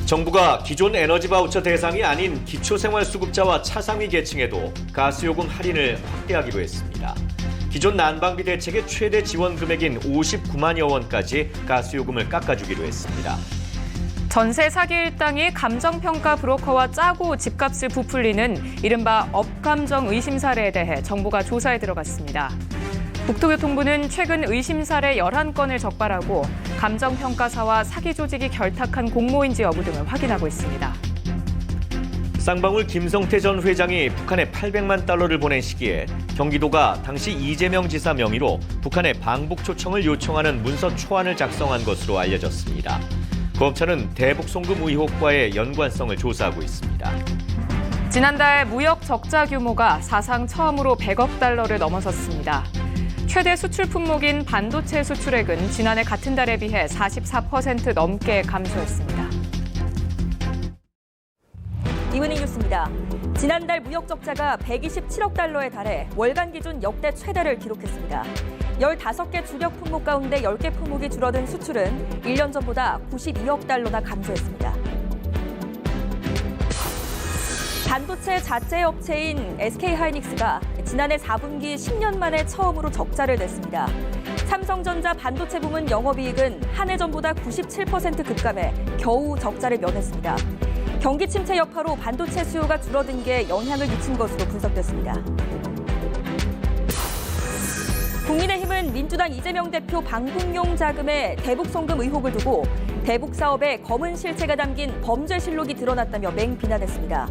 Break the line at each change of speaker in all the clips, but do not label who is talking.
정부가 기존 에너지 바우처 대상이 아닌 기초생활수급자와 차상위 계층에도 가스요금 할인을 확대하기로 했습니다. 기존 난방비 대책의 최대 지원 금액인 59만여 원까지 가스요금을 깎아주기로 했습니다.
전세 사기 일당이 감정평가 브로커와 짜고 집값을 부풀리는 이른바 업감정 의심 사례에 대해 정부가 조사에 들어갔습니다. 국토교통부는 최근 의심 사례 11건을 적발하고 감정평가사와 사기 조직이 결탁한 공모인지 여부 등을 확인하고 있습니다.
쌍방울 김성태 전 회장이 북한에 800만 달러를 보낸 시기에 경기도가 당시 이재명 지사 명의로 북한에 방북 초청을 요청하는 문서 초안을 작성한 것으로 알려졌습니다. 검찰은 대북 송금 의혹과의 연관성을 조사하고 있습니다.
지난달 무역 적자 규모가 사상 처음으로 100억 달러를 넘어섰습니다. 최대 수출 품목인 반도체 수출액은 지난해 같은 달에 비해 44% 넘게 감소했습니다.
이문희 뉴스입니다. 지난달 무역 적자가 127억 달러에 달해 월간 기준 역대 최대를 기록했습니다. 15개 주력 품목 가운데 10개 품목이 줄어든 수출은 1년 전보다 92억 달러나 감소했습니다. 반도체 자체 업체인 SK하이닉스가 지난해 4분기 10년 만에 처음으로 적자를 냈습니다. 삼성전자 반도체 부문 영업이익은 한 해 전보다 97% 급감해 겨우 적자를 면했습니다. 경기 침체 여파로 반도체 수요가 줄어든 게 영향을 미친 것으로 분석됐습니다. 국민의힘은 민주당 이재명 대표 방북용 자금의 대북 송금 의혹을 두고 대북 사업에 검은 실체가 담긴 범죄실록이 드러났다며 맹비난했습니다.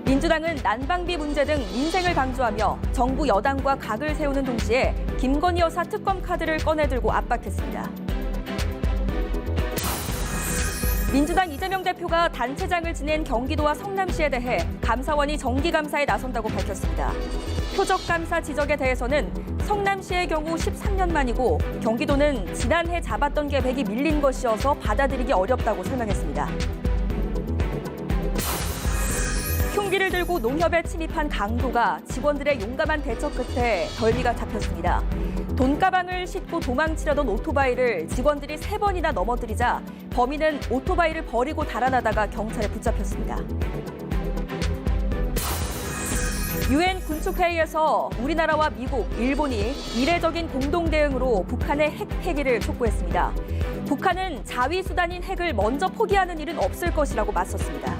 민주당은 난방비 문제 등 민생을 강조하며 정부 여당과 각을 세우는 동시에 김건희 여사 특검 카드를 꺼내들고 압박했습니다. 민주당 이재명 대표가 단체장을 지낸 경기도와 성남시에 대해 감사원이 정기감사에 나선다고 밝혔습니다. 표적감사 지적에 대해서는 성남시의 경우 13년 만이고 경기도는 지난해 잡았던 계획이 밀린 것이어서 받아들이기 어렵다고 설명했습니다. 흉기를 들고 농협에 침입한 강도가 직원들의 용감한 대처 끝에 벌기가 잡혔습니다. 돈가방을 싣고 도망치려던 오토바이를 직원들이 3번이나 넘어뜨리자 범인은 오토바이를 버리고 달아나다가 경찰에 붙잡혔습니다. 유엔 군축회의에서 우리나라와 미국, 일본이 이례적인 공동 대응으로 북한의 핵 폐기를 촉구했습니다. 북한은 자위 수단인 핵을 먼저 포기하는 일은 없을 것이라고 맞섰습니다.